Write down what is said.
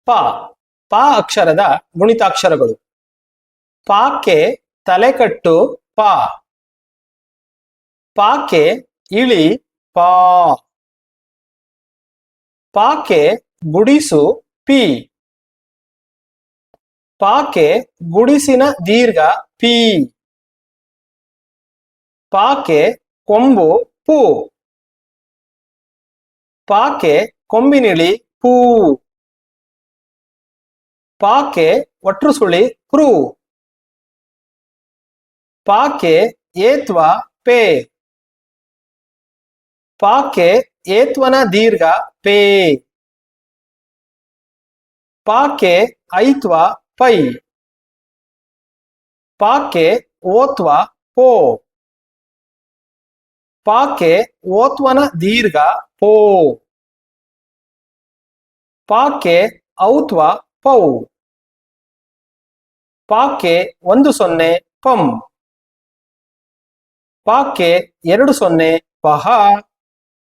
ಪ ಪ ಅಕ್ಷರದ ಗುಣಿತಾಕ್ಷರಗಳು. ಪಾಕ್ಕೆ ತಲೆಕಟ್ಟು ಪ, ಪಾಕ್ಕೆ ಇಳಿ ಪಾ, ಪಾಕ್ಕೆ ಗುಡಿಸು ಪಿ, ಪಾಕ್ಕೆ ಗುಡಿಸಿನ ದೀರ್ಘ ಪಿ, ಪಾಕ್ಕೆ ಕೊಂಬು ಪೂ, ಪಾಕ್ಕೆ ಕೊಂಬಿನಿಳಿ ಪೂ, ಪಾಕ್ಕೆ ಒಟ್ರುಸುಳಿ ಕ್ರೂ, ಪಾಕ್ಕೆ ಏತ್ವ ಪೇ, ಪಾಕ್ಕೆ ಏತ್ವನ ದೀರ್ಘ ಪೇ, ಪಾಕ್ಕೆ ಐತ್ವ ಪೈ, ಪಾಕ್ಕೆ ಓತ್ವ ಪೋ, ಪಾಕ್ಕೆ ಓತ್ವನ ದೀರ್ಘ ಪೋ, ಪಾಕ್ಕೆ ಔತ್ವ ಪೌ, ಪಾಕ್ಕೆ 10 ಪಂ, ಪಾಕ್ಕೆ 20 ಪಹ.